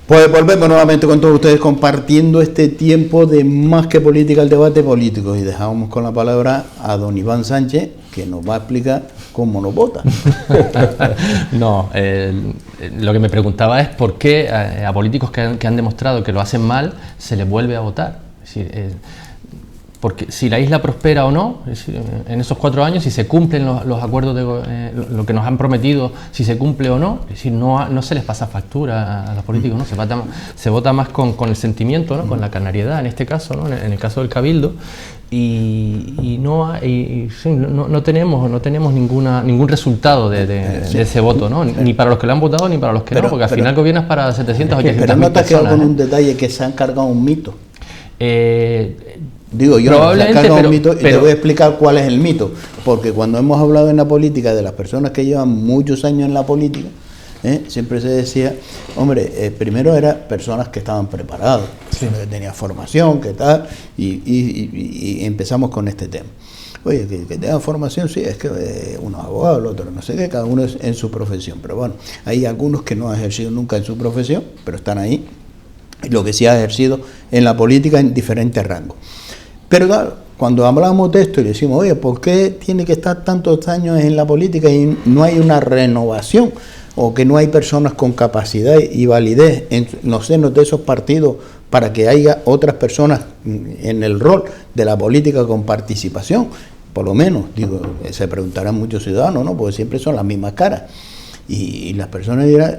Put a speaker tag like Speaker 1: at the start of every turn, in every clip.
Speaker 1: Pues volvemos nuevamente con todos ustedes compartiendo este tiempo de Más que Política, el debate político, y dejamos con la palabra a don Iván Sánchez, que nos va a explicar cómo nos vota.
Speaker 2: No, lo que me preguntaba es por qué a políticos que han demostrado que lo hacen mal se les vuelve a votar. Es decir, porque si la isla prospera o no, es decir, en esos 4 años, si se cumplen los acuerdos, lo que nos han prometido, si se cumple o no, es decir, no se les pasa factura a los políticos, ¿no? Se vota más con el sentimiento, ¿no? Con la canariedad en este caso, ¿no? En el caso del Cabildo, y no tenemos ningún resultado de ese voto, ¿no? Ni para los que lo han votado ni para los que no, porque al final gobiernas para 700 o 800
Speaker 1: pero no te has quedado con un
Speaker 2: ¿eh?
Speaker 1: detalle que se han cargado un mito.
Speaker 2: Digo yo, probablemente,
Speaker 1: un mito, y te voy a explicar cuál es el mito, porque cuando hemos hablado en la política de las personas que llevan muchos años en la política, siempre se decía, hombre, primero eran personas que estaban preparadas, sí, que tenían formación, que tal, y empezamos con este tema. Oye, que tengan formación, sí, es que uno es abogado, el otro no sé qué, cada uno es en su profesión, pero bueno, hay algunos que no han ejercido nunca en su profesión, pero están ahí, y lo que sí ha ejercido en la política en diferentes rangos. Pero claro, cuando hablamos de esto y decimos, oye, ¿por qué tiene que estar tantos años en la política y no hay una renovación? O que no hay personas con capacidad y validez en los senos de esos partidos para que haya otras personas en el rol de la política con participación. Por lo menos, digo, se preguntarán muchos ciudadanos, ¿no? Porque siempre son las mismas caras. Y las personas dirán,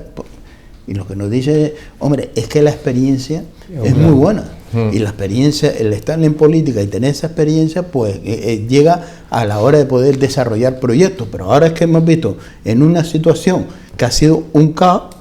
Speaker 1: y lo que nos dice, hombre, es que la experiencia es muy buena. Y la experiencia, el estar en política y tener esa experiencia, pues llega a la hora de poder desarrollar proyectos. Pero ahora es que hemos visto en una situación que ha sido un caos,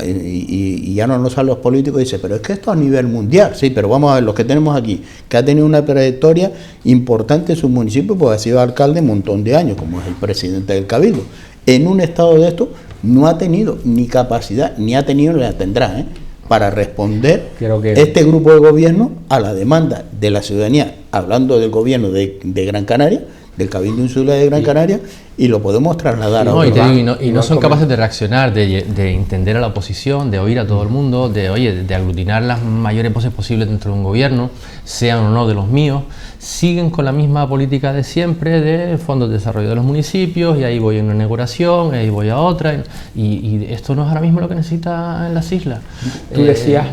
Speaker 1: y ya no nos salen los políticos y dicen, pero es que esto a nivel mundial, sí, pero vamos a ver, los que tenemos aquí, que ha tenido una trayectoria importante en su municipio, pues ha sido alcalde un montón de años, como es el presidente del Cabildo. En un estado de esto no ha tenido ni capacidad, ni ha tenido ni la tendrá, para responder este grupo de gobierno a la demanda de la ciudadanía, hablando del gobierno de Gran Canaria, del Cabildo Insular de Gran Canaria, y lo podemos trasladar a otro.
Speaker 2: Y no son capaces de reaccionar, de entender a la oposición, de oír a todo el mundo, de aglutinar las mayores voces posibles dentro de un gobierno, sean o no de los míos. Siguen con la misma política de siempre, de fondos de desarrollo de los municipios, y ahí voy a una inauguración, y ahí voy a otra, y esto no es ahora mismo lo que necesita en las islas.
Speaker 3: Tú decías...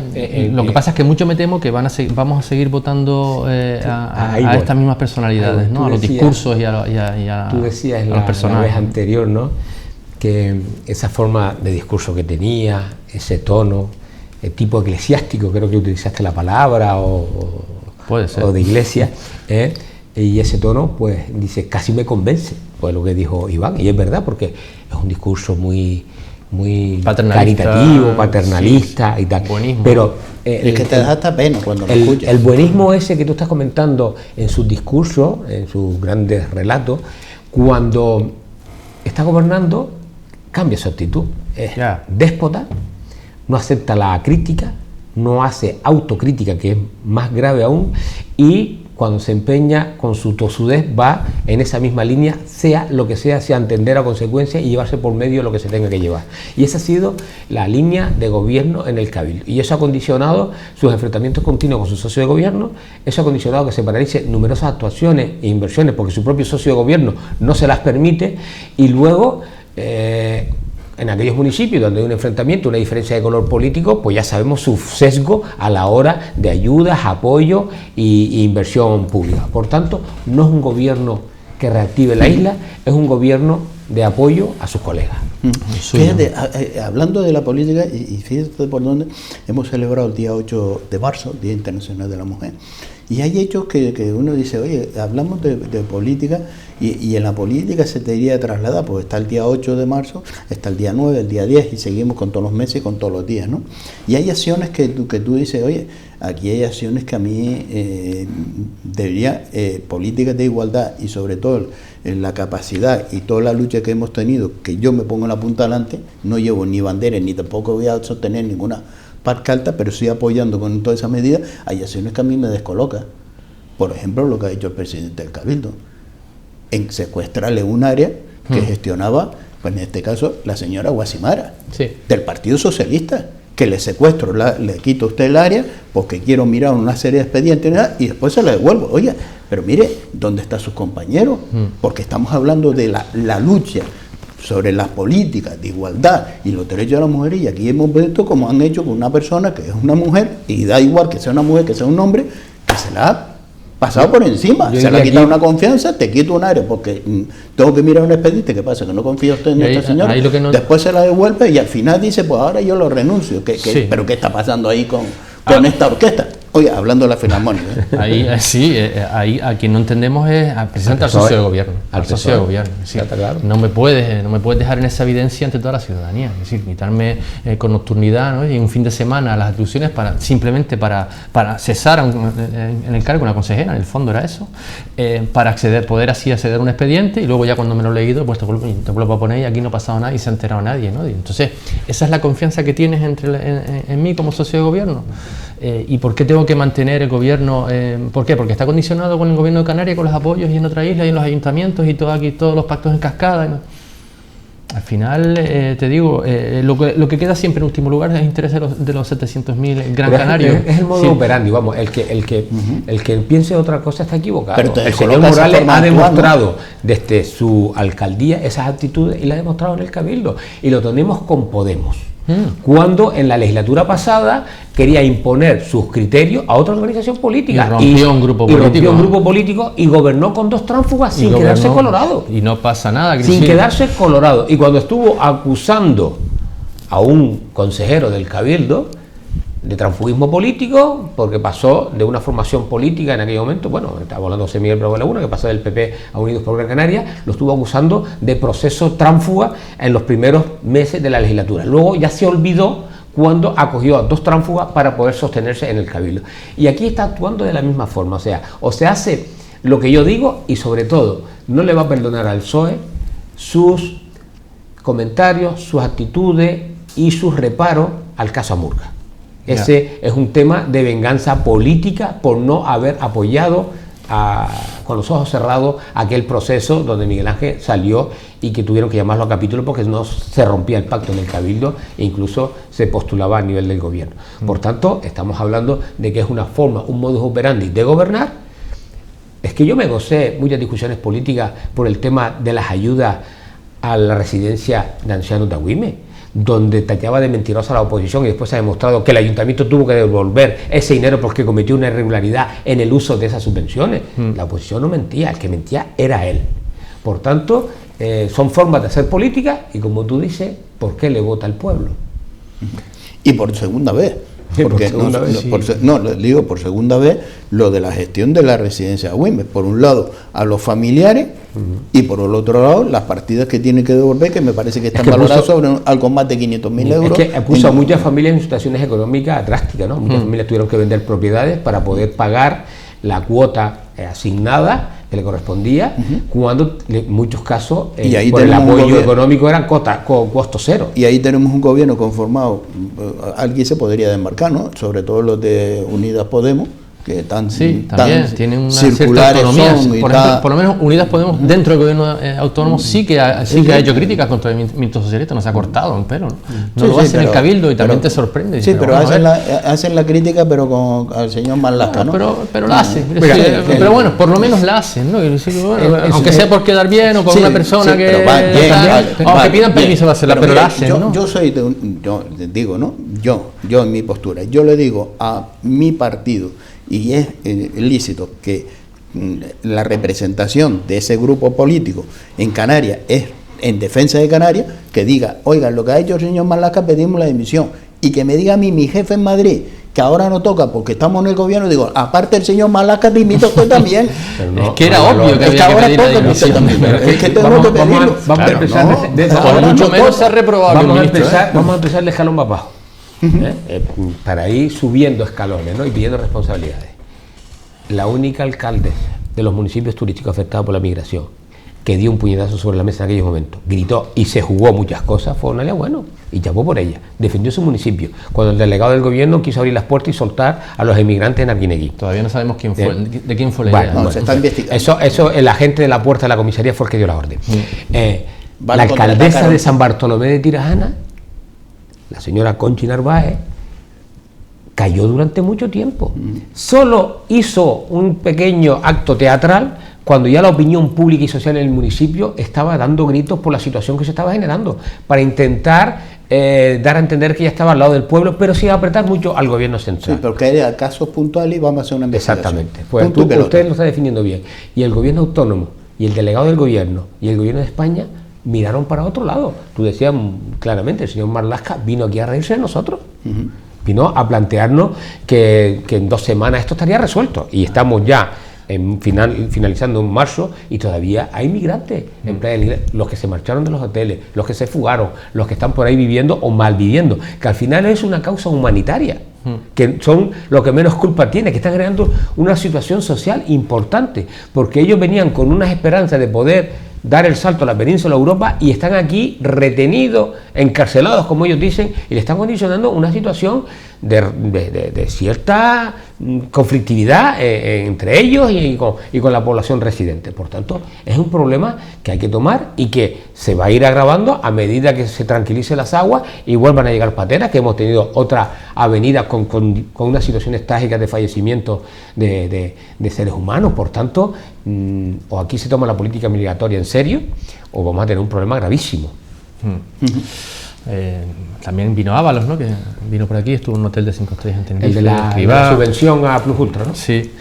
Speaker 2: lo que pasa es que mucho me temo que vamos a seguir votando a estas mismas personalidades, ¿no? A los discursos y a
Speaker 3: tú decías
Speaker 2: los personajes.
Speaker 3: La vez anterior, ¿no? Que esa forma de discurso que tenía, ese tono, el tipo eclesiástico, creo que utilizaste la palabra,
Speaker 2: puede ser,
Speaker 3: o de iglesia, y ese tono, pues dice, casi me convence, pues lo que dijo Iván, y es verdad, porque es un discurso muy caritativo, paternalista, sí, y tal.
Speaker 2: Buenismo.
Speaker 3: Pero
Speaker 1: es que te da hasta pena cuando lo escuchas.
Speaker 3: El buenismo ese que tú estás comentando en sus discursos, en sus grandes relatos, cuando está gobernando, cambia su actitud. Es déspota, no acepta la crítica, no hace autocrítica, que es más grave aún, y cuando se empeña con su tosudez va en esa misma línea, sea lo que sea entender a consecuencia y llevarse por medio lo que se tenga que llevar. Y esa ha sido la línea de gobierno en el Cabildo. Y eso ha condicionado sus enfrentamientos continuos con su socio de gobierno, eso ha condicionado que se paralice numerosas actuaciones e inversiones porque su propio socio de gobierno no se las permite, y luego... en aquellos municipios donde hay un enfrentamiento, una diferencia de color político, pues ya sabemos su sesgo a la hora de ayudas, apoyo e inversión pública. Por tanto, no es un gobierno que reactive la isla, es un gobierno de apoyo a sus colegas.
Speaker 1: Fíjate, hablando de la política, y fíjate por dónde hemos celebrado el día 8 de marzo, Día Internacional de la Mujer, y hay hechos que uno dice, oye, hablamos de política, y en la política se te iría trasladar, pues está el día 8 de marzo, está el día 9, el día 10, y seguimos con todos los meses y con todos los días, ¿no? Y hay acciones que tú dices, oye, aquí hay acciones que a mí debería, políticas de igualdad, y sobre todo la capacidad y toda la lucha que hemos tenido, que yo me pongo en la punta delante, no llevo ni banderas, ni tampoco voy a sostener ninguna pancarta, pero estoy apoyando con todas esas medidas. Hay acciones que a mí me descolocan. Por ejemplo, lo que ha hecho el presidente del Cabildo, en secuestrarle un área que gestionaba, pues en este caso, la señora Guasimara, del Partido Socialista, que le secuestro, le quito a usted el área porque quiero mirar una serie de expedientes y después se la devuelvo. Oye, pero mire, ¿dónde están sus compañeros? Porque estamos hablando de la lucha sobre las políticas de igualdad y los derechos de las mujeres, y aquí hemos visto cómo han hecho con una persona que es una mujer, y da igual que sea una mujer, que sea un hombre, que se la ha pasado por encima, se le ha quitado una confianza, te quito un área porque tengo que mirar un expediente. ¿Qué pasa? Que no confía usted en esta señora, después se la devuelve y al final dice, pues ahora yo lo renuncio.
Speaker 2: Sí.
Speaker 1: ¿Pero qué está pasando ahí con esta orquesta? Oye, hablando de la Filarmónica.
Speaker 2: Ahí a quien no entendemos es precisamente al socio de gobierno. Al socio de gobierno. Sí. Claro. No me puedes dejar en esa evidencia ante toda la ciudadanía. Es decir, quitarme con nocturnidad, ¿no? Y un fin de semana las atribuciones simplemente para cesar en el cargo una consejera, en el fondo era eso, para poder así acceder a un expediente, y luego ya cuando me lo he leído, pues te vuelvo a poner y aquí no ha pasado nada y se ha enterado nadie, ¿no? Y entonces, esa es la confianza que tienes en mí como socio de gobierno. ¿Y por qué tengo que mantener el gobierno? ¿Por qué? Porque está condicionado con el gobierno de Canarias, con los apoyos y en otra isla y en los ayuntamientos y todos los pactos en cascada, ¿no? Al final, te digo, lo que queda siempre en último lugar es el interés de los 700.000 gran canarios.
Speaker 3: Es el modo operandi, vamos, el que piense otra cosa está equivocado.
Speaker 1: Pero
Speaker 3: el señor Morales ha demostrado desde su alcaldía esas actitudes y la ha demostrado en el Cabildo, y lo tenemos con Podemos. Cuando en la legislatura pasada quería imponer sus criterios a otra organización política.
Speaker 2: Y rompió un grupo político.
Speaker 3: Y gobernó con 2 tránsfugas sin quedarse colorado.
Speaker 2: Y no pasa nada.
Speaker 3: Sin quedarse colorado. Y cuando estuvo acusando a un consejero del Cabildo de transfugismo político, porque pasó de una formación política en aquel momento, bueno, estaba hablando de Miguel Bravo Laguna, que pasó del PP a Unidos por Gran Canaria, lo estuvo acusando de proceso tránsfuga en los primeros meses de la legislatura. Luego ya se olvidó cuando acogió a 2 tránsfugas para poder sostenerse en el Cabildo. Y aquí está actuando de la misma forma, o se hace lo que yo digo, y sobre todo, no le va a perdonar al PSOE sus comentarios, sus actitudes y sus reparos al caso Amurga. Ese es un tema de venganza política por no haber apoyado con los ojos cerrados aquel proceso donde Miguel Ángel salió y que tuvieron que llamarlo a capítulo porque no se rompía el pacto en el Cabildo e incluso se postulaba a nivel del gobierno. Por tanto, estamos hablando de que es una forma, un modus operandi de gobernar. Es que yo me gocé muchas discusiones políticas por el tema de las ayudas a la residencia de ancianos de Agüime, donde tachaba de mentirosa a la oposición y después se ha demostrado que el ayuntamiento tuvo que devolver ese dinero porque cometió una irregularidad en el uso de esas subvenciones. La oposición no mentía, el que mentía era él. Por tanto, son formas de hacer política y, como tú dices, ¿por qué le vota el pueblo?
Speaker 1: Y por segunda vez. Porque por segunda vez lo de la gestión de la residencia de Agüime. Por un lado a los familiares y por el otro lado las partidas que tiene que devolver, que me parece que están valoradas sobre algo más de 500.000 euros.
Speaker 3: Es que puso a muchas familias en situaciones económicas drásticas, ¿no? Muchas familias tuvieron que vender propiedades para poder pagar la cuota asignada que le correspondía, cuando en muchos casos por el apoyo económico eran costo cero.
Speaker 1: Y ahí tenemos un gobierno conformado, alguien se podría desmarcar, ¿no? Sobre todo los de Unidas Podemos, que
Speaker 2: también tienen una cierta autonomía. Por lo menos Unidas Podemos dentro del gobierno autónomo sí que ha hecho críticas contra el movimiento socialista, no se ha cortado un pelo, no lo hace en el Cabildo y también te sorprende.
Speaker 1: Sí, pero hacen la crítica pero con al señor Marlaska, ¿no?
Speaker 2: Pero la hacen, pero bueno, por lo menos la hacen, ¿no? Aunque sea por quedar bien o con una persona que pidan permiso para hacerla, pero la hacen, ¿no?
Speaker 1: Yo digo, ¿no? Yo en mi postura, yo le digo a mi partido, y es lícito que la representación de ese grupo político en Canarias es en defensa de Canarias, que diga, oigan, lo que ha hecho el señor Marlaska, pedimos la dimisión, y que me diga a mí, mi jefe en Madrid, que ahora no toca porque estamos en el gobierno, digo, aparte el señor Marlaska, dimito usted también.
Speaker 2: Es que era obvio que había que pedir la dimisión.
Speaker 1: Es que tengo que pedirlo.
Speaker 3: Vamos a empezar
Speaker 2: mucho menos se ha reprobado.
Speaker 3: Vamos a empezar de escalón para abajo. Para ir subiendo escalones, ¿no? Y pidiendo responsabilidades. La única alcalde de los municipios turísticos afectados por la migración que dio un puñetazo sobre la mesa en aquellos momentos, gritó y se jugó muchas cosas, fue Onalia Bueno, y chapó por ella, defendió su municipio cuando el delegado del gobierno quiso abrir las puertas y soltar a los emigrantes en Arguineguín.
Speaker 2: Todavía no sabemos quién fue, de quién fue la idea.
Speaker 1: Se está investigando.
Speaker 3: Eso el agente de la puerta de la comisaría fue el que dio la orden. La alcaldesa de San Bartolomé de Tirajana, la señora Conchi Narváez, cayó durante mucho tiempo. Solo hizo un pequeño acto teatral cuando ya la opinión pública y social en el municipio estaba dando gritos por la situación que se estaba generando, para intentar dar a entender que ya estaba al lado del pueblo, pero sin apretar mucho al gobierno central.
Speaker 1: Sí, porque hay casos puntuales y vamos a hacer una investigación.
Speaker 3: Exactamente. Pues usted lo está definiendo bien. Y el gobierno autónomo, y el delegado del gobierno, y el gobierno de España miraron para otro lado. Tú decías claramente, el señor Marlaska vino aquí a reírse de nosotros. Vino a plantearnos que en 2 semanas esto estaría resuelto. Y estamos ya finalizando en marzo y todavía hay migrantes en Playa del Inglés, los que se marcharon de los hoteles, los que se fugaron, los que están por ahí viviendo o mal viviendo, que al final es una causa humanitaria, que son lo que menos culpa tiene, que están creando una situación social importante, porque ellos venían con unas esperanzas de poder dar el salto a la península de Europa y están aquí retenidos, encarcelados, como ellos dicen, y le están condicionando una situación de cierta conflictividad entre ellos y con la población residente. Por tanto, es un problema que hay que tomar y que se va a ir agravando a medida que se tranquilicen las aguas y vuelvan a llegar pateras, que hemos tenido otra avenida con unas situaciones trágicas de fallecimiento de seres humanos. Por tanto, o aquí se toma la política migratoria en serio o vamos a tener un problema gravísimo.
Speaker 2: También vino Ábalos, ¿no? Que vino por aquí, estuvo en un hotel de 5 estrellas en Tenerife.
Speaker 3: El de la subvención a Plus Ultra, ¿no?
Speaker 2: Sí.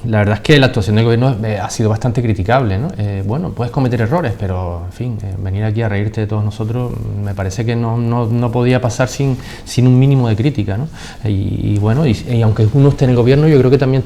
Speaker 2: La verdad es que la actuación del gobierno ha sido bastante criticable, ¿no? Bueno, puedes cometer errores, pero, en fin, venir aquí a reírte de todos nosotros me parece que no podía pasar sin un mínimo de crítica, ¿no? Y bueno, y aunque uno esté en el gobierno, yo creo que también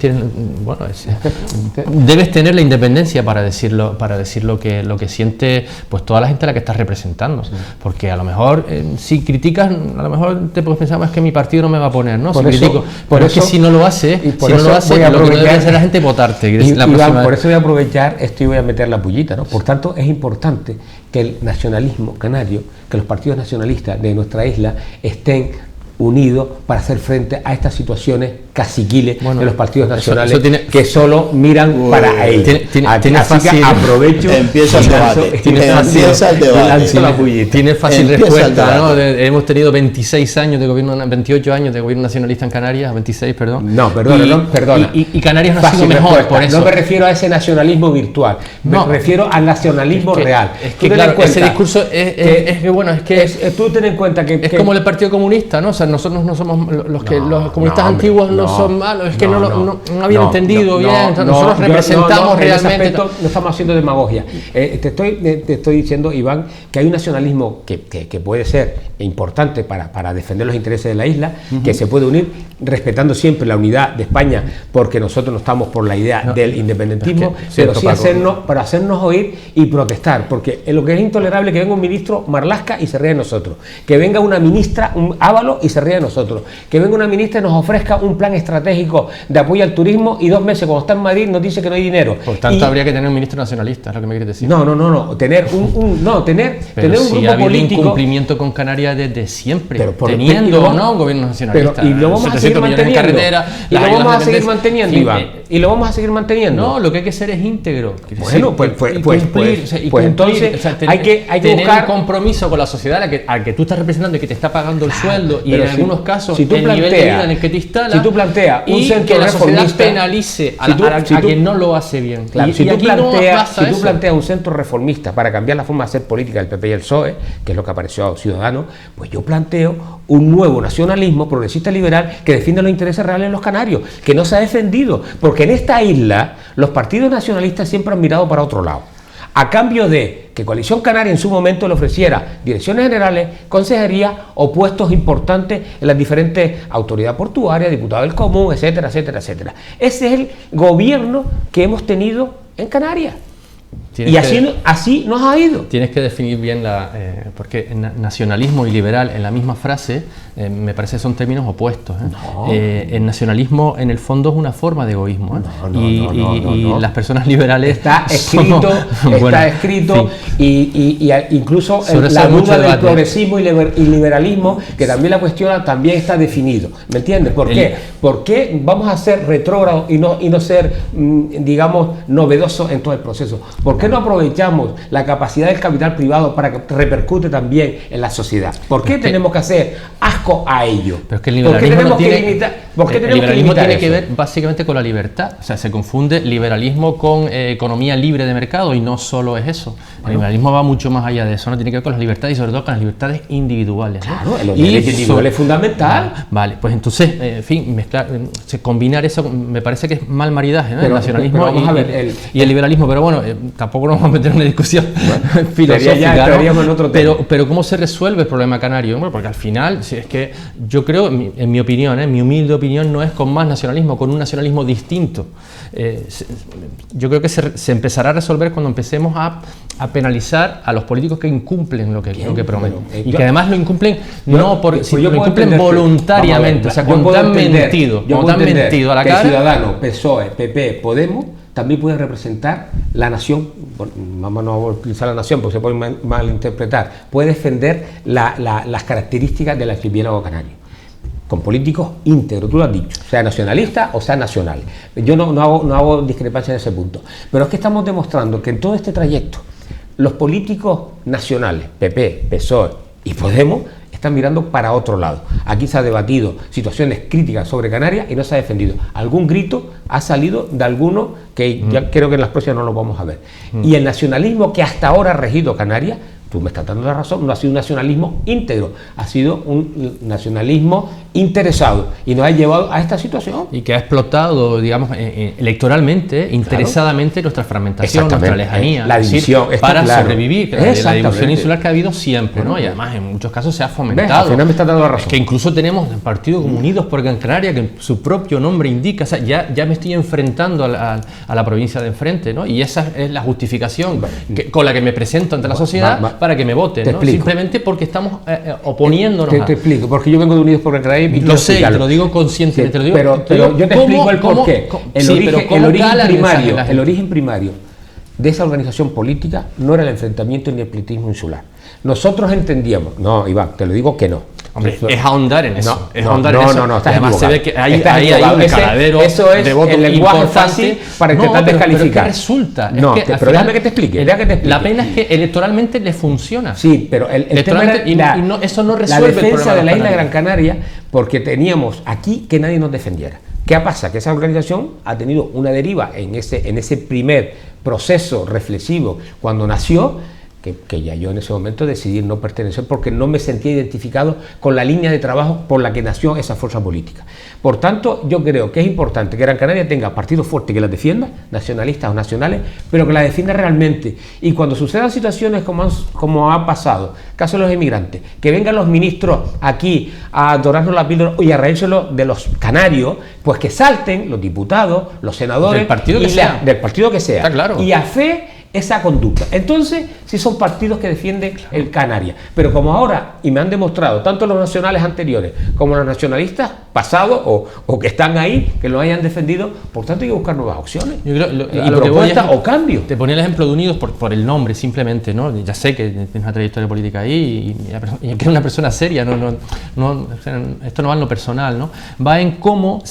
Speaker 2: debes tener la independencia para decir lo que siente pues toda la gente a la que estás representando, sí. Porque a lo mejor si criticas, a lo mejor te puedes pensar, es que mi partido no me va a poner, ¿no? Pero es que si no lo hace, lo que no debe hacer la gente es votarte.
Speaker 3: Iván, por eso voy a aprovechar esto y voy a meter la pullita, ¿no? Por tanto, es importante que el nacionalismo canario, que los partidos nacionalistas de nuestra isla estén unidos para hacer frente a estas situaciones caciquiles de los partidos nacionales que solo miran para ellos. Así que aprovecho.
Speaker 1: Empieza el debate.
Speaker 2: Tiene fácil respuesta, ¿no? Hemos tenido 26 años de gobierno, 28 años de gobierno nacionalista en Canarias, 26, perdón.
Speaker 3: No, perdona.
Speaker 2: Y Canarias no ha sido mejor, por eso.
Speaker 3: No me refiero a ese nacionalismo virtual, me refiero al nacionalismo real.
Speaker 2: Es que claro, ese discurso es que bueno, es que
Speaker 3: tú ten en cuenta que
Speaker 2: es como el Partido Comunista, ¿no? O sea, nosotros no somos los comunistas antiguos no son malos, es que no habían entendido bien, nosotros representamos realmente.
Speaker 3: No estamos haciendo demagogia. Te estoy diciendo, Iván, que hay un nacionalismo que puede ser importante para defender los intereses de la isla, que se puede unir respetando siempre la unidad de España, porque nosotros no estamos por la idea del independentismo, pero sí hacernos oír y protestar, porque lo que es intolerable es que venga un ministro Marlaska y se ría de nosotros, que venga una ministra, un Ábalos, y se ría de nosotros, que venga una ministra y nos ofrezca un plan estratégico de apoyo al turismo y 2 meses cuando está en Madrid nos dice que no hay dinero.
Speaker 2: Por tanto, habría que tener un ministro nacionalista, es lo que me quieres decir.
Speaker 3: No, tener un grupo
Speaker 2: ha
Speaker 3: político.
Speaker 2: Un incumplimiento con Canarias desde siempre,
Speaker 3: teniendo
Speaker 2: un gobierno nacionalista.
Speaker 3: Y lo vamos a seguir manteniendo. Y lo vamos a seguir manteniendo, Iván. Y lo vamos a seguir manteniendo.
Speaker 2: No, lo que hay que ser es íntegro.
Speaker 3: Bueno, entonces hay que
Speaker 2: tener
Speaker 3: buscar
Speaker 2: un compromiso con la sociedad al que tú estás representando y que te está pagando el sueldo y en algunos casos
Speaker 3: el nivel de vida
Speaker 2: en el que te instala.
Speaker 3: Si tú planteas un
Speaker 2: y
Speaker 3: centro
Speaker 2: que la sociedad
Speaker 3: reformista,
Speaker 2: penalice a quien no lo hace bien.
Speaker 3: Claro, si tú planteas un centro reformista para cambiar la forma de hacer política del PP y el PSOE, que es lo que apareció a Ciudadanos, pues yo planteo un nuevo nacionalismo progresista liberal que defienda los intereses reales de los canarios, que no se ha defendido, porque en esta isla los partidos nacionalistas siempre han mirado para otro lado, a cambio de que Coalición Canaria en su momento le ofreciera direcciones generales, consejerías o puestos importantes en las diferentes autoridades portuarias, diputados del común, etcétera, etcétera, etcétera. Ese es el gobierno que hemos tenido en Canarias. Y así nos ha ido.
Speaker 2: Tienes que definir bien porque nacionalismo y liberal en la misma frase me parece que son términos opuestos. El nacionalismo en el fondo es una forma de egoísmo. Y las personas liberales
Speaker 3: está escrito y incluso la duda del progresismo y liberalismo, que también la cuestiona, también está definido. ¿Me entiendes? ¿Por qué? ¿Por qué vamos a ser retrógrados y no ser, digamos, novedosos en todo el proceso? Porque qué no aprovechamos la capacidad del capital privado para que repercute también en la sociedad? ¿Por qué tenemos que hacer asco a ello?
Speaker 2: Pero es que el liberalismo tiene que ver básicamente con la libertad. O sea, se confunde liberalismo con economía libre de mercado y no solo es eso. El liberalismo va mucho más allá de eso, no tiene que ver con las libertades y sobre todo con las libertades individuales.
Speaker 3: Claro, los derechos individuales es fundamental.
Speaker 2: Vale, pues entonces, en fin, combinar eso me parece que es mal maridaje, ¿no? El nacionalismo y el liberalismo, pero bueno, tampoco nos vamos a meter en una discusión filosófica, ¿no? Pero ¿cómo se resuelve el problema canario? Bueno, porque al final, si es que yo creo, en mi opinión, mi humilde opinión, no es con más nacionalismo, con un nacionalismo distinto. Yo creo que se empezará a resolver cuando empecemos a penalizar a los políticos que incumplen lo que prometen. Y que además lo incumplen lo incumplen voluntariamente, o sea, cuando te han mentido a la cara.
Speaker 3: Ciudadanos, PSOE, PP, Podemos también pueden representar la nación, vamos a no utilizar la nación porque se puede malinterpretar, puede defender las características del archipiélago canario, con políticos íntegros, tú lo has dicho, sea nacionalista o sea nacional. Yo no hago discrepancia en ese punto, pero es que estamos demostrando que en todo este trayecto los políticos nacionales, PP, PSOE y Podemos, están mirando para otro lado. Aquí se ha debatido situaciones críticas sobre Canarias y no se ha defendido. Algún grito ha salido de alguno que ya creo que en las próximas no lo vamos a ver. Y el nacionalismo que hasta ahora ha regido Canarias, tú me estás dando la razón, no ha sido un nacionalismo íntegro, ha sido un nacionalismo interesado y nos ha llevado a esta situación.
Speaker 2: Y que ha explotado, digamos, electoralmente, interesadamente nuestra fragmentación, nuestra lejanía.
Speaker 3: La división,
Speaker 2: para sobrevivir, la división insular que ha habido siempre, ¿no? Y además en muchos casos se ha fomentado.
Speaker 3: Al final me está dando la razón.
Speaker 2: Es que incluso tenemos el Partido Unidos por Gran Canaria, que su propio nombre indica, o sea, ya me estoy enfrentando a la provincia de enfrente, ¿no? Y esa es la justificación con la que me presento ante la sociedad para que me voten, ¿no? Simplemente porque estamos oponiéndonos.
Speaker 3: Te explico, porque yo vengo de Unidos por Gran Canaria.
Speaker 2: Lo sé, te lo digo conscientemente,
Speaker 3: sí, pero yo te explico el porqué. El origen primario de esa organización política no era el enfrentamiento ni el pletismo insular. Nosotros entendíamos, no, Iván, te lo digo que no.
Speaker 2: Hombre, es ahondar en eso.
Speaker 3: No,
Speaker 2: además se ve que hay un caladero
Speaker 3: de votos importante para intentar descalificar.
Speaker 2: ¿Pero qué resulta?
Speaker 3: Pero déjame que te explique.
Speaker 2: La pena es que electoralmente le funciona.
Speaker 3: Sí, pero el tema era
Speaker 2: eso no resuelve
Speaker 3: la defensa de la isla de Gran Canaria, porque teníamos aquí que nadie nos defendiera. ¿Qué pasa? Que esa organización ha tenido una deriva en ese primer proceso reflexivo cuando nació, que ya yo en ese momento decidí no pertenecer porque no me sentía identificado con la línea de trabajo por la que nació esa fuerza política. Por tanto, yo creo que es importante que Gran Canaria tenga partidos fuertes que las defiendan, nacionalistas o nacionales, pero que las defienda realmente. Y cuando sucedan situaciones como ha pasado, caso de los inmigrantes, que vengan los ministros aquí a dorarnos la píldora y a reírselo de los canarios, pues que salten los diputados, los senadores
Speaker 2: del partido que sea.
Speaker 3: Está claro. Y a fe esa conducta. Entonces, sí son partidos que defienden el Canarias. Pero como ahora, y me han demostrado, tanto los nacionales anteriores como los nacionalistas pasados o que están ahí, que lo hayan defendido, por tanto hay que buscar nuevas opciones.
Speaker 2: Yo creo,
Speaker 3: propuesta o cambio.
Speaker 2: Te ponía el ejemplo de Unidos por el nombre, simplemente, ¿no? Ya sé que tienes una trayectoria política ahí y que es una persona seria, esto no va en lo personal, ¿no? Va en cómo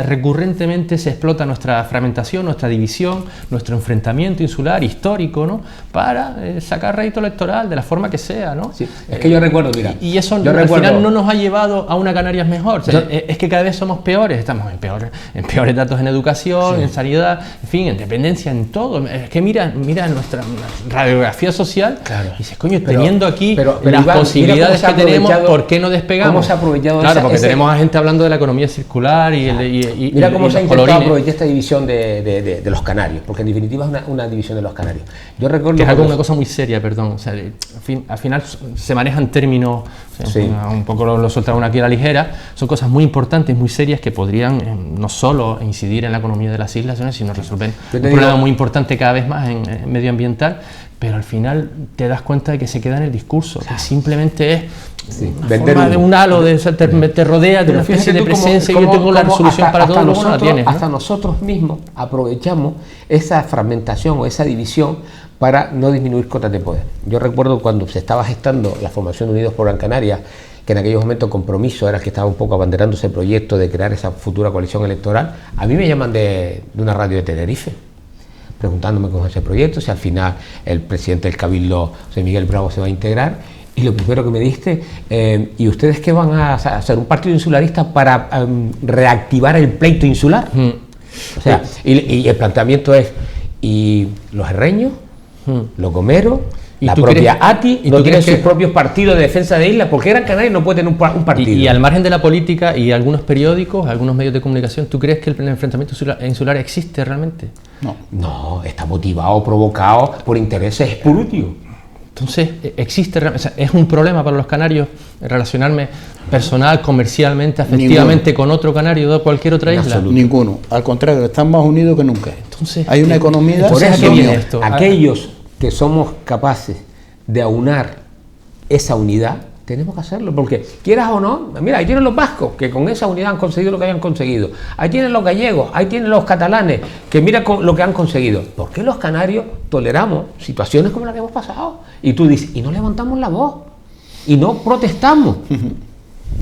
Speaker 2: recurrentemente se explota nuestra fragmentación, nuestra división, nuestro enfrentamiento insular histórico, ¿no? Para sacar rédito electoral de la forma que sea, ¿no?
Speaker 3: Sí, es que yo recuerdo, mira,
Speaker 2: y eso al final no nos ha llevado a una Canarias mejor. O sea, es que cada vez somos peores, estamos en peores datos en educación, en sanidad, en fin, en dependencia, en todo. Es que mira nuestra radiografía social y dices, coño, teniendo aquí las posibilidades que tenemos, ¿por qué no despegamos?
Speaker 3: ¿Cómo se ha aprovechado?
Speaker 2: Claro, porque tenemos a gente hablando de la economía circular y
Speaker 3: mira cómo se ha intentado aprovechar esta división de los canarios, porque en definitiva es una división de los canarios. Yo recuerdo
Speaker 2: que es una cosa muy seria, perdón. O sea, al final se manejan términos, un poco lo soltaron aquí a la ligera, son cosas muy importantes, muy serias que podrían no solo incidir en la economía de las islas, sino resolver un problema muy importante cada vez más en medioambiental, pero al final te das cuenta de que se queda en el discurso, que simplemente es forma de un halo, te rodea de una especie de presencia y yo tengo la solución para todo, luego no la tienes, ¿no?
Speaker 3: Hasta nosotros mismos aprovechamos esa fragmentación o esa división para no disminuir cotas de poder. Yo recuerdo cuando se estaba gestando la formación de Unidos por Gran Canaria, que en aquellos momentos Compromiso era el que estaba un poco abanderando ese proyecto de crear esa futura coalición electoral, a mí me llaman de una radio de Tenerife, preguntándome cómo es ese proyecto, si al final el presidente del Cabildo, José Miguel Bravo, se va a integrar. Y lo primero que me dijiste, ¿y ustedes qué van a hacer? ¿Un partido insularista para reactivar el pleito insular? O sea, y el planteamiento es, ¿y los herreños, los gomeros, la propia ATI, no tienen sus propios partidos de defensa de islas? ¿Por qué Gran Canaria no puede tener un partido?
Speaker 2: Y al margen de la política y algunos periódicos, algunos medios de comunicación, ¿tú crees que el enfrentamiento insular existe realmente?
Speaker 3: No, está motivado, provocado por intereses espurios.
Speaker 2: Entonces, existe, o sea, es un problema para los canarios relacionarme personal, comercialmente, afectivamente con otro canario de cualquier otra isla.
Speaker 1: Absoluto. Ninguno. Al contrario, están más unidos que nunca.
Speaker 2: Entonces,
Speaker 1: hay una economía.
Speaker 3: Por eso viene esto. Aquellos que somos capaces de aunar esa unidad, tenemos que hacerlo, porque quieras o no, mira, ahí tienen los vascos, que con esa unidad han conseguido lo que hayan conseguido. Ahí tienen los gallegos, ahí tienen los catalanes, que mira lo que han conseguido. ¿Por qué los canarios toleramos situaciones como la que hemos pasado? Y tú dices, y no levantamos la voz, y no protestamos.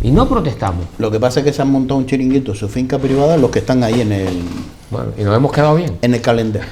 Speaker 3: Y no protestamos.
Speaker 1: Lo que pasa es que se han montado un chiringuito, su finca privada, los que están ahí en el...
Speaker 3: Bueno, y nos hemos quedado bien.
Speaker 1: En el calendario.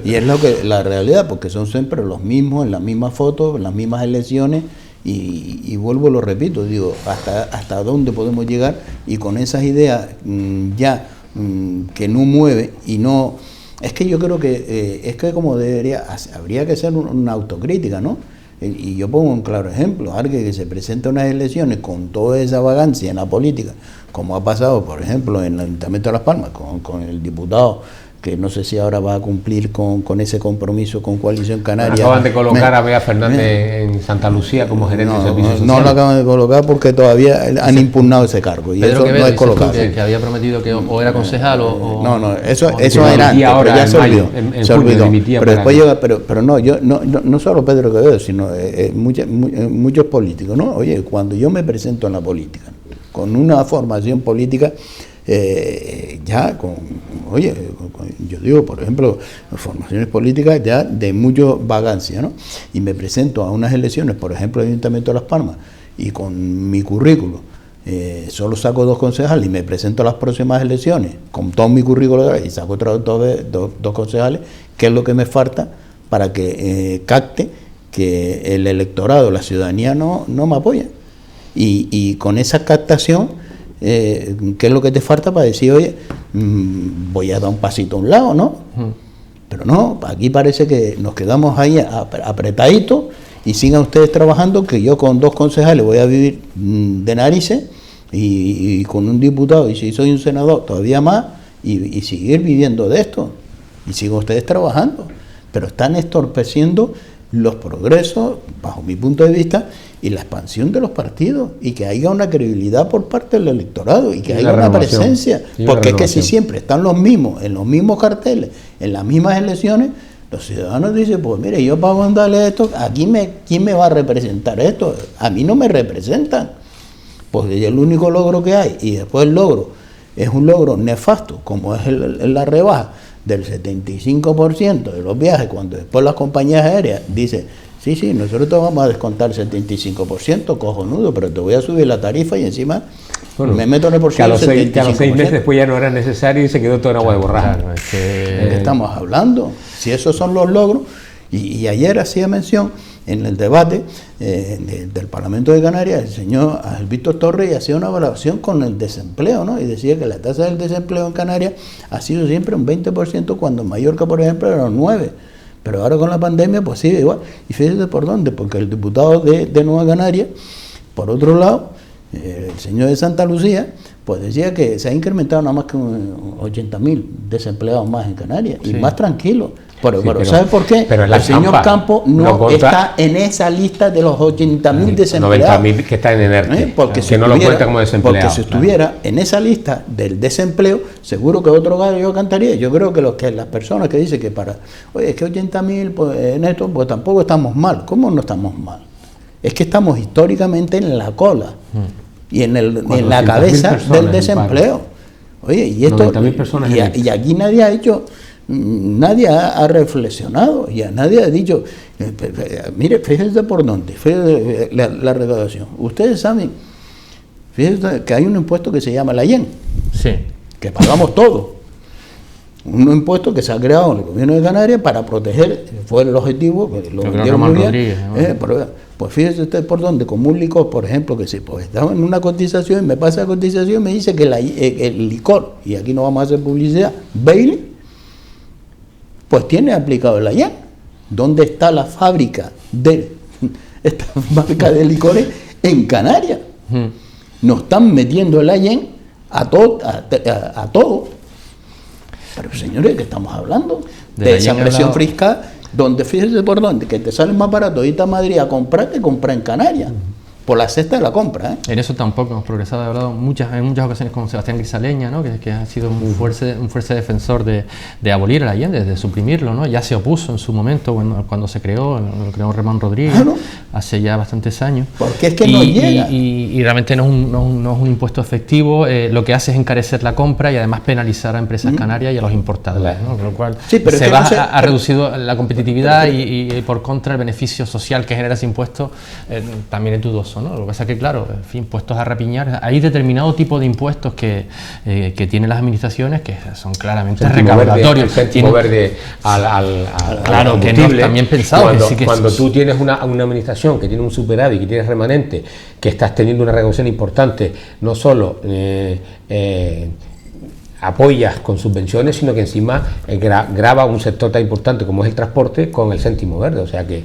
Speaker 1: Y es la realidad, porque son siempre los mismos, en las mismas fotos, en las mismas elecciones. Y vuelvo, lo repito, digo, hasta dónde podemos llegar, y con esas ideas que no mueve y no... Es que yo creo que es que como habría que hacer una autocrítica, ¿no? Y yo pongo un claro ejemplo, alguien que se presenta a unas elecciones con toda esa vagancia en la política, como ha pasado, por ejemplo, en el Ayuntamiento de Las Palmas, con el diputado, que no sé si ahora va a cumplir con ese compromiso con Coalición Canaria.
Speaker 3: Acaban de colocar a Bea Fernández en Santa Lucía como gerente de servicios sociales.
Speaker 1: No lo acaban de colocar porque todavía han impugnado ese cargo, y
Speaker 2: Pedro
Speaker 1: eso no es colocado.
Speaker 2: Que había prometido que o era concejal o...
Speaker 1: No, eso era antes, pero ya se olvidó. Se olvidó. Pero después llega, pero no, yo no solo Pedro Quevedo, sino muchos políticos, ¿no? Oye, cuando yo me presento en la política, con una formación política, yo digo, por ejemplo, formaciones políticas ya de mucha vagancia, ¿no? Y me presento a unas elecciones, por ejemplo, el Ayuntamiento de Las Palmas, y con mi currículo solo saco 2 concejales, y me presento a las próximas elecciones con todo mi currículo y saco otros dos concejales. ¿Qué es lo que me falta para que capte que el electorado, la ciudadanía no me apoya? Y con esa captación, ¿qué es lo que te falta para decir, oye, voy a dar un pasito a un lado, ¿no? Pero no, aquí parece que nos quedamos ahí apretaditos, y sigan ustedes trabajando, que yo con 2 concejales voy a vivir de narices, y con un diputado, y si soy un senador todavía más, y seguir viviendo de esto, y sigan ustedes trabajando. Pero están estorpeciendo los progresos, bajo mi punto de vista, y la expansión de los partidos, y que haya una credibilidad por parte del electorado, y que haya una presencia, porque es que si siempre están los mismos, en los mismos carteles, en las mismas elecciones, los ciudadanos dicen, pues mire, yo pago en darle esto, ¿quién me va a representar esto? A mí no me representan, porque es el único logro que hay, y después el logro es un logro nefasto, como es la rebaja del 75% de los viajes, cuando después las compañías aéreas dicen, sí, nosotros te vamos a descontar 75%, cojonudo, pero te voy a subir la tarifa, y encima me meto en el bolsillo.
Speaker 3: Que a los 6 meses después ya no era necesario y se quedó todo en agua de borraja.
Speaker 1: Claro, ¿de qué estamos hablando? Si esos son los logros. Y ayer hacía mención en el debate del Parlamento de Canarias, el señor Víctor Torres, y hacía una evaluación con el desempleo, ¿no? Y decía que la tasa del desempleo en Canarias ha sido siempre un 20%, cuando en Mallorca, por ejemplo, era un 9%. Pero ahora con la pandemia, pues sigue igual. Y fíjate por dónde, porque el diputado de Nueva Canarias, por otro lado, el señor de Santa Lucía, pues decía que se ha incrementado nada más que 80.000 desempleados más en Canarias, y más tranquilo. Pero ¿sabe por qué?
Speaker 3: Pero
Speaker 1: el señor Campos no está en esa lista de los 80.000 desempleados.
Speaker 3: 90.000 que están en ERTE,
Speaker 1: porque
Speaker 3: que no lo cuenta como desempleado.
Speaker 1: Porque si estuviera en esa lista del desempleo, seguro que otro gallo cantaría. Yo creo que las personas que dicen que es que 80.000, pues en esto, pues tampoco estamos mal. ¿Cómo no estamos mal? Es que estamos históricamente en la cola y en la cabeza del desempleo. Oye, y esto, y aquí nadie ha hecho... Nadie ha reflexionado, y a nadie ha dicho, mire, fíjense por dónde, fíjense la recaudación. Ustedes saben, fíjense que hay un impuesto que se llama la IEN,
Speaker 2: sí,
Speaker 1: que pagamos todo. Un impuesto que se ha creado en el gobierno de Canarias para proteger, fue el objetivo, que lo vendieron muy bien. Pues fíjese usted por dónde, como un licor, por ejemplo, que si pues estaba en una cotización, me pasa la cotización y me dice que el licor, y aquí no vamos a hacer publicidad, Bailey, pues tiene aplicado el IEN. ¿Dónde está la fábrica de esta marca de licores? En Canarias. Nos están metiendo el IEN a todo. Pero señores, ¿qué estamos hablando? De esa presión fiscal, donde fíjese por dónde, que te sale más barato irte a Madrid a comprar que comprar en Canarias. Por la cesta de la compra. En
Speaker 2: eso tampoco hemos progresado. He hablado en muchas ocasiones con Sebastián Grisaleña, ¿no? que ha sido un fuerte defensor de abolir el Allende, de suprimirlo, ¿no? Ya se opuso en su momento cuando se creó, lo creó Ramón Rodríguez, hace ya bastantes años.
Speaker 1: Porque es que no llega.
Speaker 2: Y realmente no es un impuesto efectivo. Lo que hace es encarecer la compra y además penalizar a empresas canarias y a los importadores, ¿no? Con lo cual ha reducido la competitividad y por contra el beneficio social que genera ese impuesto también es dudoso, ¿no? Lo que pasa es que, claro, en fin, puestos a rapiñar, hay determinado tipo de impuestos que tienen las administraciones que son claramente recaudatorios.
Speaker 3: El céntimo verde al
Speaker 2: claro, que no, también pensado.
Speaker 3: Cuando tú tienes una administración que tiene un superávit, que tienes remanente, que estás teniendo una recaudación importante, no solo apoyas con subvenciones, sino que encima grava un sector tan importante como es el transporte con el céntimo verde, o sea que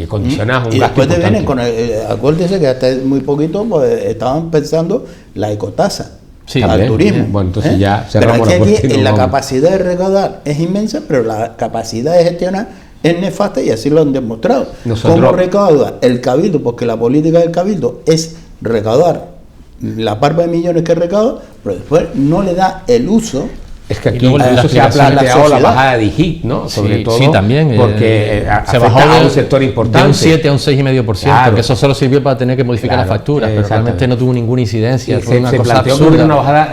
Speaker 3: condicionas un gasto importante.
Speaker 1: Vienen con acuérdese que hasta muy poquito pues, estaban pensando la ecotasa al turismo.
Speaker 3: Bueno, entonces ya cerramos
Speaker 1: la puerta. Aquí la capacidad de recaudar es inmensa, pero la capacidad de gestionar es nefasta y así lo han demostrado. ¿Cómo recauda el Cabildo? Porque la política del Cabildo es recaudar la parva de millones que recauda, pero después no le da el uso.
Speaker 3: Es que aquí eso se ha planteado la bajada de IGIC, ¿no? Sobre todo
Speaker 2: también,
Speaker 3: porque
Speaker 2: se bajó
Speaker 3: a un sector importante.
Speaker 2: De un 7 a un 6,5%, claro, porque eso solo sirvió para tener que modificar las facturas, pero realmente no tuvo ninguna incidencia. Fue una cosa absurda.
Speaker 3: Una bajada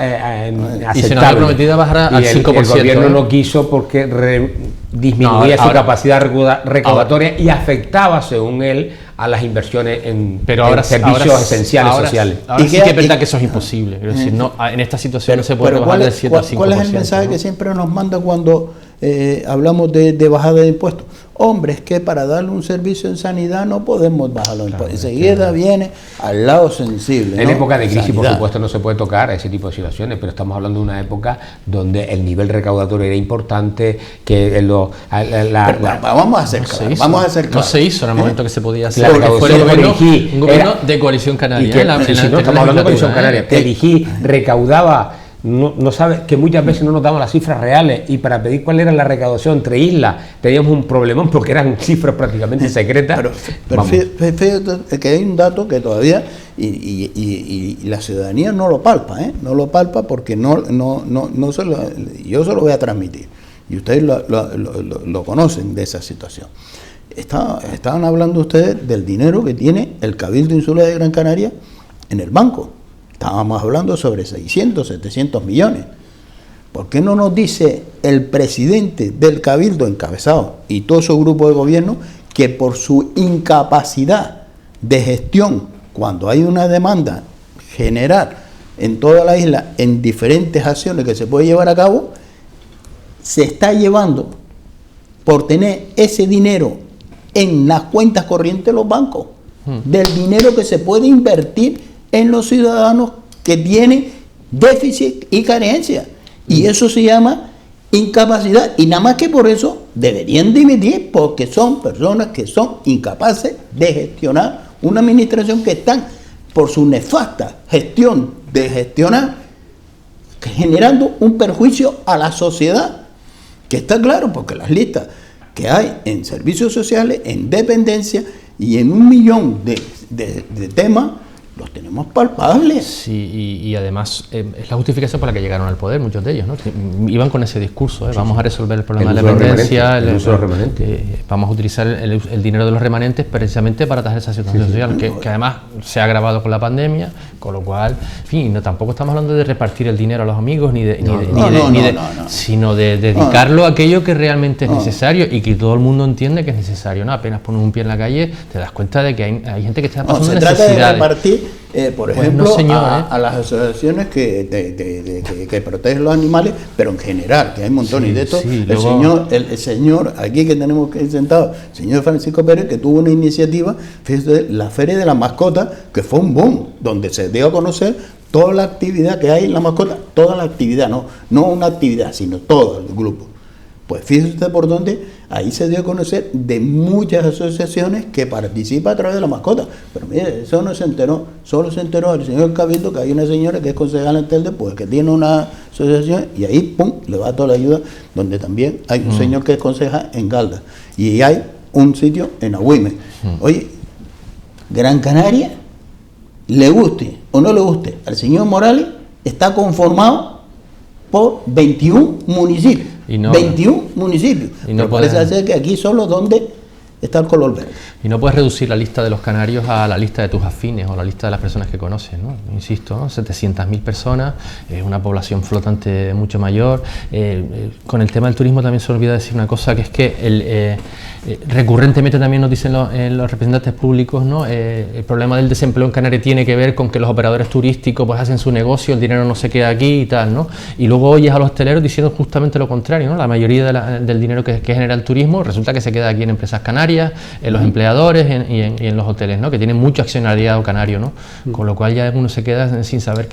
Speaker 3: aceptable.
Speaker 2: Y se nos había prometido bajar al 5%.
Speaker 3: El gobierno no quiso porque disminuía su capacidad recaudatoria y afectaba, según él, a las inversiones en servicios esenciales sociales.
Speaker 2: Ahora sí que es verdad que eso es imposible. Es decir, en esta situación no se puede bajar del 7 al 5%.
Speaker 1: ¿Cuál es el mensaje que siempre nos manda cuando hablamos de bajada de impuestos? Hombre, es que para darle un servicio en sanidad no podemos bajar los impuestos. Enseguida viene al lado sensible.
Speaker 3: En época de crisis, por supuesto, no se puede tocar ese tipo de situaciones, pero estamos hablando de una época donde el nivel recaudatorio era importante, que
Speaker 1: vamos a hacer claro.
Speaker 2: No se hizo en el momento que se podía hacer. Fue un gobierno de coalición canaria.
Speaker 3: No estamos hablando de coalición canaria. Que el IGI recaudaba. No sabe que muchas veces no nos daban las cifras reales y para pedir cuál era la recaudación entre islas teníamos un problemón porque eran cifras prácticamente secretas.
Speaker 1: Pero fíjate que hay un dato que todavía y la ciudadanía no lo palpa, no lo palpa porque yo se lo voy a transmitir y ustedes lo conocen de esa situación. Estaban hablando ustedes del dinero que tiene el Cabildo Insular de Gran Canaria en el banco. Estábamos hablando sobre 600, 700 millones. ¿Por qué no nos dice el presidente del Cabildo encabezado y todo su grupo de gobierno que por su incapacidad de gestión, cuando hay una demanda general en toda la isla, en diferentes acciones que se puede llevar a cabo, se está llevando por tener ese dinero en las cuentas corrientes de los bancos, del dinero que se puede invertir en los ciudadanos que tienen déficit y carencia? Y eso se llama incapacidad, y nada más que por eso deberían dimitir, porque son personas que son incapaces de gestionar una administración que están por su nefasta gestión de gestionar generando un perjuicio a la sociedad, que está claro porque las listas que hay en servicios sociales, en dependencia y en 1 millón de temas los tenemos palpables.
Speaker 2: Sí, y además es la justificación por la que llegaron al poder muchos de ellos, ¿no? Iban con ese discurso, vamos a resolver el problema de la dependencia, vamos a utilizar el dinero de los remanentes precisamente para atajar esa situación social que además se ha agravado con la pandemia, con lo cual, en fin, tampoco estamos hablando de repartir el dinero a los amigos sino de dedicarlo a aquello que realmente es necesario y que todo el mundo entiende que es necesario, ¿no? Apenas pones un pie en la calle te das cuenta de que hay gente que está pasando necesidades.
Speaker 1: Se trata de repartir por
Speaker 2: Pues
Speaker 1: ejemplo,
Speaker 2: no, señor,
Speaker 1: a las asociaciones que protegen los animales, pero en general, que hay montones de estos. El señor, aquí que tenemos sentado, el señor Francisco Pérez, que tuvo una iniciativa, fíjate, la Feria de la Mascota, que fue un boom, donde se dio a conocer toda la actividad que hay en la mascota, toda la actividad, no una actividad, sino todo el grupo. Pues fíjese usted por dónde, ahí se dio a conocer de muchas asociaciones que participan a través de la mascota. Pero mire, eso no se enteró, solo se enteró el señor Cabildo que hay una señora que es concejala en Telde, pues que tiene una asociación y ahí, pum, le va toda la ayuda, donde también hay un señor que es concejal en Galda y hay un sitio en Agüime. Oye, Gran Canaria, le guste o no le guste al señor Morales, está conformado por 21 municipios. 21 municipios. Y no parece ser que aquí solo donde está el color verde.
Speaker 2: Y no puedes reducir la lista de los canarios a la lista de tus afines o la lista de las personas que conoces, ¿no? Insisto, ¿no? 700.000 personas, una población flotante mucho mayor. Con el tema del turismo también se olvida decir una cosa, que es que recurrentemente también nos dicen los representantes públicos, ¿no? El problema del desempleo en Canarias tiene que ver con que los operadores turísticos pues hacen su negocio, el dinero no se queda aquí y tal, ¿no? Y luego oyes a los hosteleros diciendo justamente lo contrario, ¿no? La mayoría del dinero que genera el turismo resulta que se queda aquí en empresas canarias, en los empleadores y en los hoteles, ¿no? Que tienen mucho accionariado canario, ¿no? Con lo cual ya uno se queda sin saber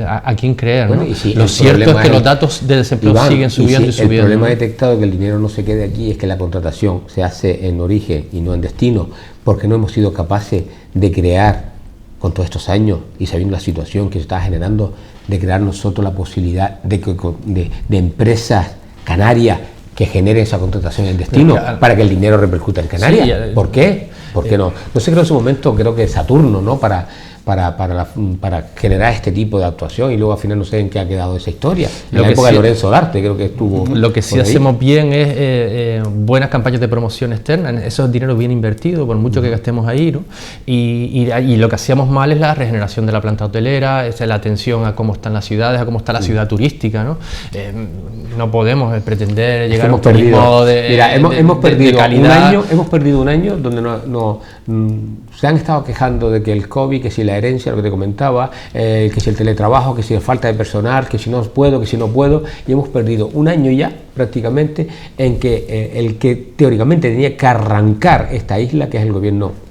Speaker 2: a quién creer, ¿no?
Speaker 3: Bueno, si
Speaker 2: lo cierto es que los datos de desempleo siguen subiendo y subiendo.
Speaker 3: El problema detectado que el dinero no se quede aquí es que la contratación se hace en origen y no en destino, porque no hemos sido capaces de crear, con todos estos años y sabiendo la situación que se está generando, de crear nosotros la posibilidad de empresas canarias que generen esa contratación en destino, para que el dinero repercuta en Canarias. Sí, ¿por qué? ¿Por qué no? No sé, creo en su momento, creo que Saturno, ¿no? Para generar este tipo de actuación, y luego al final no sé en qué ha quedado esa historia. En la época de Lorenzo Darte creo que estuvo.
Speaker 2: Lo que sí hacemos bien es buenas campañas de promoción externa, eso es dinero bien invertido, por mucho que gastemos ahí, ¿no? Y lo que hacíamos mal es la regeneración de la planta hotelera, es la atención a cómo están las ciudades, a cómo está la ciudad turística, ¿no? No podemos pretender llegar a un turismo
Speaker 3: hemos perdido
Speaker 2: de calidad.
Speaker 3: Hemos perdido un año donde se han estado quejando de que el COVID, que si la herencia, lo que te comentaba, que si el teletrabajo, que si la falta de personal, que si no puedo, que si no puedo, y hemos perdido un año ya prácticamente en que el que teóricamente tenía que arrancar esta isla, que es el gobierno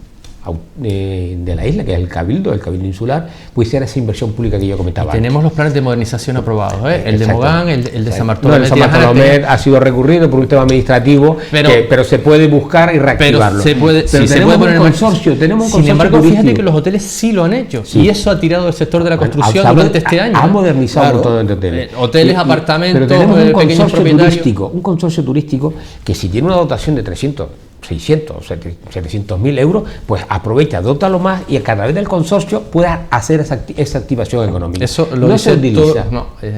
Speaker 3: de la isla, que es el Cabildo Insular, pues hiciera esa inversión pública que yo comentaba.
Speaker 2: Tenemos los planes de modernización aprobados, el de Mogán, el de San Bartolomé.
Speaker 3: No, el de San Bartolomé ha sido recurrido por un tema administrativo, pero se puede buscar y reactivarlo.
Speaker 2: Pero
Speaker 3: tenemos un consorcio.
Speaker 2: Sin embargo, fíjate que los hoteles sí lo han hecho, y eso ha tirado el sector de la construcción durante este año.
Speaker 3: Ha modernizado todo el hotel.
Speaker 2: Hoteles, apartamentos,
Speaker 3: pero tenemos un consorcio turístico que, si tiene una dotación de 600 o 700.000 euros, pues aprovecha, dótalo más, y a través del consorcio pueda hacer esa activación económica.
Speaker 2: Eso lo no se utiliza.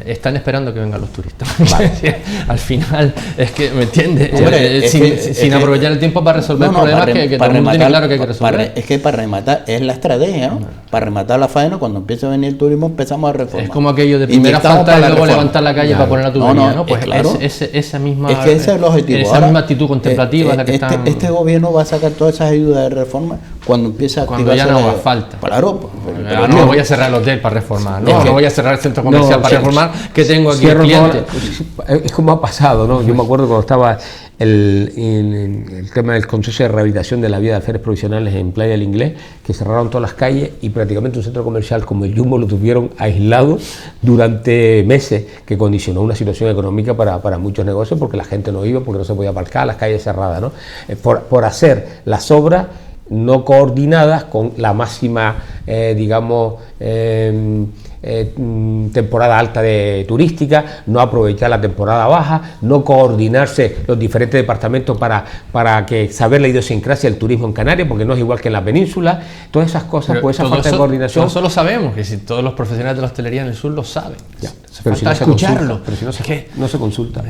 Speaker 2: Están esperando que vengan los turistas. Vale. Al final, es que, ¿me entiendes? Sin aprovechar el tiempo para resolver problemas que todo el mundo tiene claro que hay que resolver.
Speaker 1: Es que para rematar, es la estrategia, ¿no? Para rematar la faena, cuando empiece a venir el turismo, empezamos a reformar.
Speaker 2: Es como aquello de primera falta y luego levantar la calle para poner la tubería, ¿no? Pues
Speaker 1: claro,
Speaker 2: esa misma,
Speaker 1: es que ese es el objetivo.
Speaker 2: Esa misma actitud contemplativa es la que están.
Speaker 1: Este gobierno va a sacar todas esas ayudas de reforma cuando empiece a
Speaker 2: activarse. Cuando ya no haga falta.
Speaker 1: Claro.
Speaker 2: Pero no voy a cerrar el hotel para reformar, no voy a cerrar el centro comercial para reformar, que tengo aquí el cliente.
Speaker 3: Es como ha pasado, ¿no? Yo me acuerdo cuando estaba el tema del consorcio de rehabilitación de la vía de alférez provisionales en Playa del Inglés, que cerraron todas las calles y prácticamente un centro comercial como el Jumbo lo tuvieron aislado durante meses, que condicionó una situación económica para muchos negocios, porque la gente no iba, porque no se podía aparcar, las calles cerradas, ¿no? Por hacer las obras no coordinadas con la máxima, temporada alta de turística, no aprovechar la temporada baja, no coordinarse los diferentes departamentos para que saber la idiosincrasia del turismo en Canarias, porque no es igual que en la península. Todas esas cosas, pero pues esa falta de coordinación.
Speaker 2: Nosotros lo sabemos, que si todos los profesionales de la hostelería en el sur lo saben.
Speaker 3: Ya, pero si no escucharlo. Pero si no se consulta.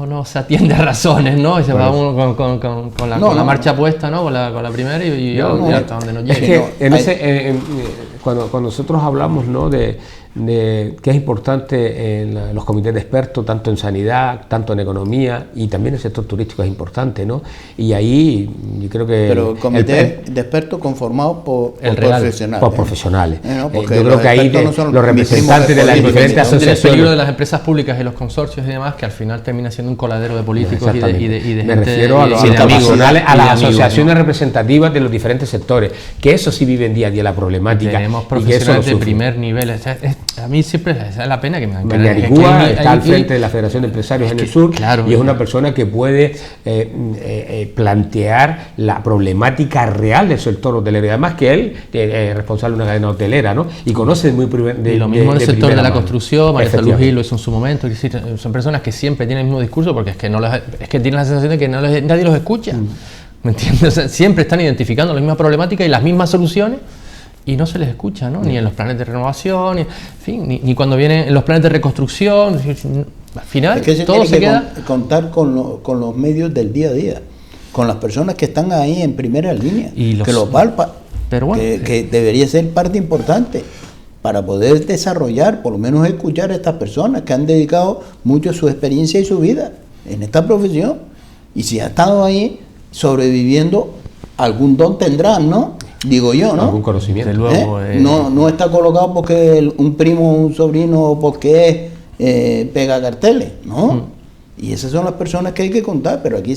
Speaker 2: No se atiende a razones, ¿no? Y se va uno con la marcha puesta, ¿no? Con la primera y hasta donde nos llegue.
Speaker 3: Es que cuando nosotros hablamos, ¿no?, de que es importante en los comités de expertos, tanto en sanidad, tanto en economía, y también el sector turístico es importante, ¿no? Y ahí yo creo que...
Speaker 1: Pero el comité de expertos conformado por profesionales.
Speaker 3: Por profesionales.
Speaker 1: No,
Speaker 3: yo creo que ahí los representantes de las diferentes asociaciones...
Speaker 2: El peligro de las empresas públicas y los consorcios y demás, que al final termina siendo un coladero de políticos y de gente...
Speaker 3: Me refiero a los profesionales, a las asociaciones representativas de los diferentes sectores, que eso sí viven día a día la problemática.
Speaker 2: Tenemos profesionales de primer nivel. A mí siempre esa es la pena que me dan.
Speaker 3: Mañaricúa está al frente de la Federación de Empresarios en el sur, y es una persona que puede plantear la problemática real del sector hotelero. Y además que él es responsable de una cadena hotelera, ¿no? Y conoce muy
Speaker 2: y lo mismo en el sector de la construcción. María Luz Gil lo hizo en su momento. Es decir, son personas que siempre tienen el mismo discurso porque es que tienen la sensación de que nadie los escucha. ¿Me entiendes? O sea, siempre están identificando la misma problemática y las mismas soluciones, y no se les escucha, ¿no? Ni en los planes de renovación, ni cuando vienen en los planes de reconstrucción. Al final,
Speaker 1: es que
Speaker 2: todo se queda...
Speaker 1: contar con los medios del día a día, con las personas que están ahí en primera línea, que lo palpan,
Speaker 2: pero bueno,
Speaker 1: que debería ser parte importante para poder desarrollar, por lo menos escuchar a estas personas que han dedicado mucho su experiencia y su vida en esta profesión. Y si ha estado ahí sobreviviendo, algún don tendrán, ¿no? Digo yo, ¿no?
Speaker 3: Algún conocimiento.
Speaker 2: Luego,
Speaker 1: no está colocado porque un primo, un sobrino, porque pega carteles, ¿no? Y esas son las personas que hay que contar, pero aquí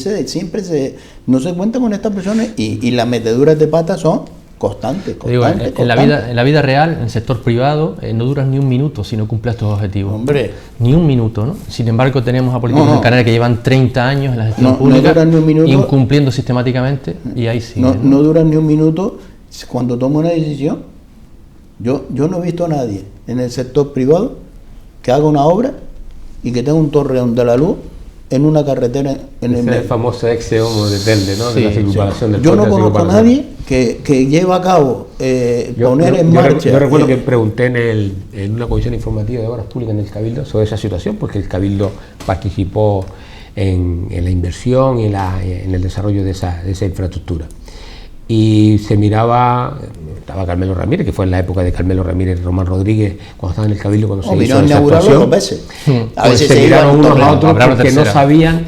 Speaker 1: no se cuenta con estas personas, y las meteduras de pata son constantes.
Speaker 2: En la vida real, en el sector privado, no duras ni un minuto si no cumples tus objetivos.
Speaker 1: Hombre.
Speaker 2: Ni un minuto, ¿no? Sin embargo, tenemos a políticos en Canarias que llevan 30 años en la gestión pública, incumpliendo sistemáticamente, y ahí sí.
Speaker 1: No duran ni un minuto cuando toma una decisión. Yo no he visto a nadie en el sector privado que haga una obra y que tenga un torreón de la luz en una carretera en
Speaker 3: el famoso ex-homo de Telde, ¿no? De la circunvalación del
Speaker 1: Yo no conozco a nadie que lleve a cabo poner en marcha.
Speaker 3: Yo recuerdo que pregunté en una comisión informativa de obras públicas en el Cabildo sobre esa situación, porque el Cabildo participó en la inversión y en el desarrollo de esa infraestructura. Y se miraba, estaba Carmelo Ramírez, que fue en la época de Carmelo Ramírez y Román Rodríguez, cuando estaba en el Cabildo, cuando se hizo esa actuación.
Speaker 1: Dos veces.
Speaker 3: Pues se miraron unos a otros porque no sabían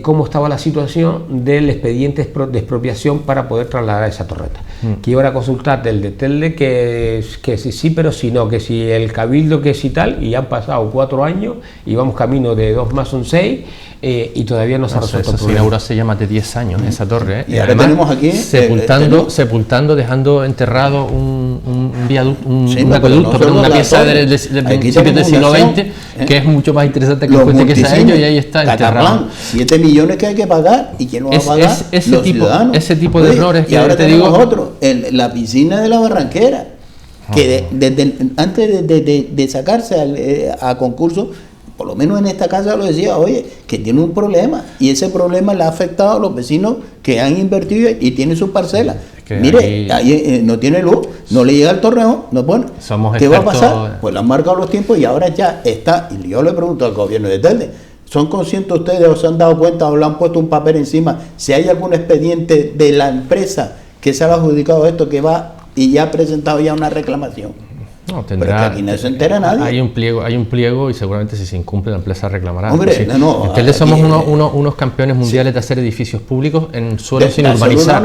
Speaker 3: cómo estaba la situación del expediente de expropiación para poder trasladar esa torreta. Que iban a consultar del de Telde que si sí, pero si no, que si el Cabildo, que si tal, y han pasado 4 años y vamos camino de 2 más son 6, y todavía no se ha resuelto el problema.
Speaker 2: Se inauguró hace ya más de 10 años esa torre.
Speaker 1: Y ahora tenemos aquí
Speaker 2: sepultando, dejando enterrado un viaducto, un acueducto, una pieza del principio del siglo XX, que es mucho más interesante que el puente que se ha hecho, y ahí está enterrado.
Speaker 1: 7 millones que hay que pagar, y quién lo va a pagar, los ciudadanos.
Speaker 2: Ese tipo de errores.
Speaker 1: Y ahora tenemos otro, la piscina de la Barranquera, que antes de sacarse a concurso, por lo menos en esta casa lo decía, oye, que tiene un problema, y ese problema le ha afectado a los vecinos que han invertido y tienen sus parcelas. Mire, ahí no tiene luz, no le llega el torreón, no pone. ¿Qué va a pasar? Pues le han marcado los tiempos y ahora ya está. Y yo le pregunto al gobierno de Telde, ¿son conscientes ustedes o se han dado cuenta o le han puesto un papel encima si hay algún expediente de la empresa que se ha adjudicado esto, que va y ya ha presentado ya una reclamación?
Speaker 2: No,
Speaker 1: pero es que aquí no se entera nadie.
Speaker 2: Hay un pliego y seguramente si se incumple la empresa reclamará.
Speaker 1: Hombre,
Speaker 2: en Telde somos unos campeones mundiales de hacer edificios públicos en suelos sin urbanizar.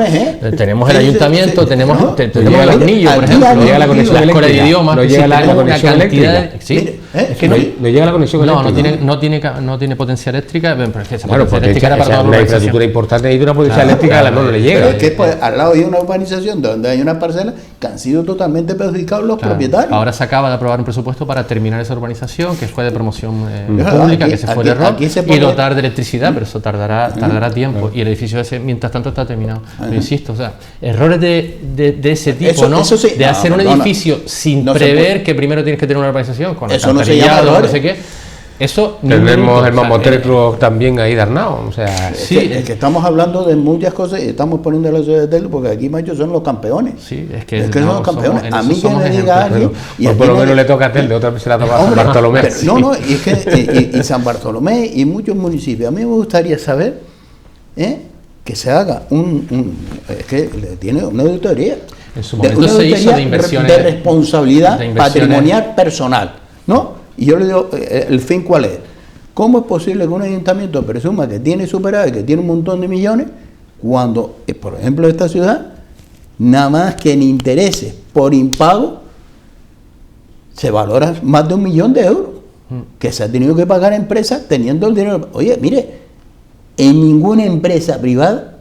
Speaker 2: Tenemos el ayuntamiento, tenemos el Hornillo, por ejemplo,
Speaker 3: no llega la conexión
Speaker 2: escuela de idiomas,
Speaker 3: no llega la conexión eléctrica.
Speaker 2: Es que no
Speaker 3: llega la conexión eléctrica.
Speaker 2: No tiene potencia eléctrica, pero es que esa
Speaker 3: potencia eléctrica era para toda la infraestructura importante y una potencia eléctrica no le llega.
Speaker 1: Es que al lado hay una urbanización donde hay unas parcelas que han sido totalmente perjudicados los propietarios.
Speaker 2: Ahora se acaba de aprobar un presupuesto para terminar esa urbanización, que fue de promoción pública, que se fue el error, y dotar de electricidad, pero eso tardará tiempo, y el edificio ese, mientras tanto, está terminado. Pero insisto, o sea, errores de ese tipo, ¿no? De hacer un edificio sin prever que primero tienes que tener una urbanización, con alcantarillado, no sé qué. Eso
Speaker 3: tenemos el mamotretro también ahí darnado, o sea,
Speaker 1: sí, es que estamos hablando de muchas cosas y estamos poniendo la ciudad de Telde porque aquí, macho, son los campeones.
Speaker 2: Sí, es
Speaker 1: que son los campeones. A mí que me diga alguien,
Speaker 3: y por lo menos le toca a Telde, otra vez se la toca a San Bartolomé.
Speaker 1: Y es que y San Bartolomé y muchos municipios. A mí me gustaría saber que se haga es que tiene una auditoría.
Speaker 2: En su momento se hizo de inversiones
Speaker 1: de responsabilidad patrimonial personal, ¿no? Y yo le digo, ¿el fin cuál es? ¿Cómo es posible que un ayuntamiento presuma que tiene superávit, que tiene un montón de millones, cuando, por ejemplo, esta ciudad, nada más que en intereses por impago, se valora más de 1 millón de euros, que se ha tenido que pagar a empresas teniendo el dinero? Oye, mire, en ninguna empresa privada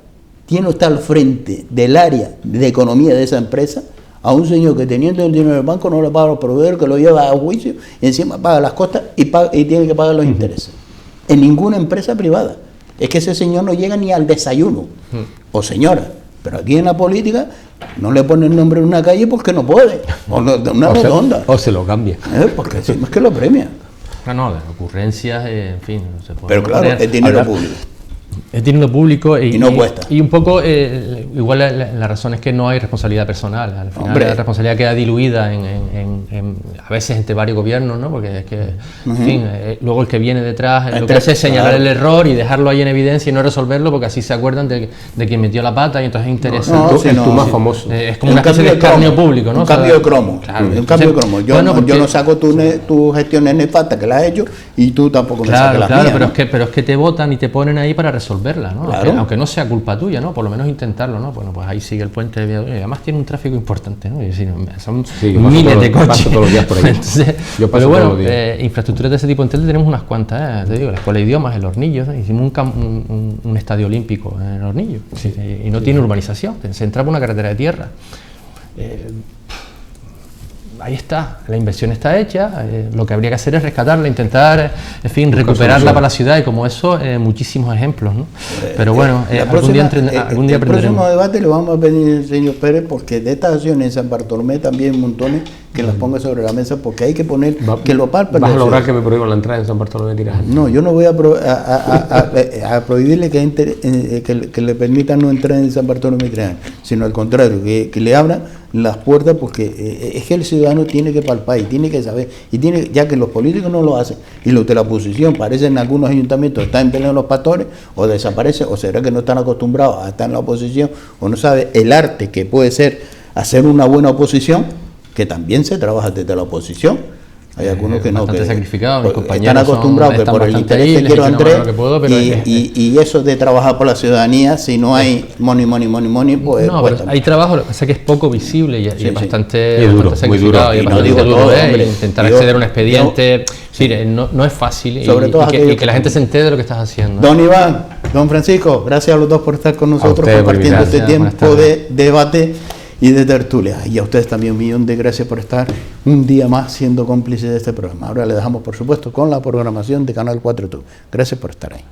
Speaker 1: tiene usted al frente del área de economía de esa empresa a un señor que teniendo el dinero del banco no le paga a los proveedores, que lo lleva a juicio y encima paga las costas y tiene que pagar los intereses. En ninguna empresa privada. Es que ese señor no llega ni al desayuno, o señora. Pero aquí en la política no le ponen nombre en una calle porque no puede, o una redonda.
Speaker 3: O se lo cambia.
Speaker 1: Porque es que lo premia.
Speaker 2: No, de ocurrencias, en fin, no se puede.
Speaker 1: Pero claro, es dinero público.
Speaker 2: Es dinero público y
Speaker 1: no cuesta.
Speaker 2: Y un poco, igual la razón es que no hay responsabilidad personal. Al final la responsabilidad queda diluida a veces entre varios gobiernos, ¿no? Porque es que, en fin, luego el que viene detrás lo que hace es señalar el error y dejarlo ahí en evidencia y no resolverlo, porque así se acuerdan de quien metió la pata y entonces es interesante.
Speaker 3: Tú más famoso.
Speaker 2: Es como una especie de escarnio público, ¿no?
Speaker 1: Un cambio de cromo.
Speaker 2: Claro.
Speaker 1: Un cambio de cromo. Yo no saco tus gestiones nefastas que las has hecho y tú tampoco me sacas las mías.
Speaker 2: Pero es que te votan y te ponen ahí para resolverla, ¿no?
Speaker 1: Claro.
Speaker 2: Aunque no sea culpa tuya, ¿no? Por lo menos intentarlo, ¿no? Bueno, pues ahí sigue el puente de Villadoña. Además tiene un tráfico importante, ¿no? Y son miles de coches.
Speaker 3: Paso todos los días por ahí.
Speaker 2: Entonces, pero bueno, infraestructuras de ese tipo en Telde tenemos unas cuantas, te digo, la Escuela de Idiomas, el Hornillo, ¿no? Hicimos un estadio olímpico en el Hornillo, y no tiene urbanización, se entra por una carretera de tierra. Ahí está, la inversión está hecha, lo que habría que hacer es rescatarla, intentar, en fin, recuperarla para la ciudad, y como eso, muchísimos ejemplos, ¿no? Pero bueno, algún día aprenderemos.
Speaker 1: El próximo debate lo vamos a pedir al señor Pérez, porque de estas acciones en San Bartolomé también montones que las ponga sobre la mesa, porque hay que poner que lo palpen.
Speaker 3: ¿Vas a lograr que me prohíban la entrada en San Bartolomé de Tirajana?
Speaker 1: No, yo no voy a prohibirle que le permitan no entrar en San Bartolomé de Tirajana, sino al contrario, que le abran las puertas, porque es que el ciudadano tiene que palpar y tiene que saber, y tiene, ya que los políticos no lo hacen y los de la oposición parecen en algunos ayuntamientos están peleando los pastores, o desaparecen, o será que no están acostumbrados a estar en la oposición, o no sabe el arte que puede ser hacer una buena oposición, que también se trabaja desde la oposición. Hay algunos que no, que
Speaker 2: sacrificados, mis compañeros
Speaker 1: están acostumbrados que por el interés que quiero Andrés y eso de trabajar por la ciudadanía, si no hay money, pues
Speaker 2: no, pero hay trabajo, lo que pasa es que es poco visible y es bastante
Speaker 3: duro,
Speaker 2: muy
Speaker 3: duro.
Speaker 2: Y no digo duro, intentar acceder a un expediente, no es fácil,
Speaker 1: sobre todo
Speaker 2: y que la gente se entere de lo que estás haciendo.
Speaker 1: Don Iván, don Francisco, gracias a los dos por estar con nosotros compartiendo este tiempo de debate y de tertulia. Y a ustedes también un millón de gracias por estar un día más siendo cómplices de este programa. Ahora le dejamos, por supuesto, con la programación de Canal 4 YouTube. Gracias por estar ahí.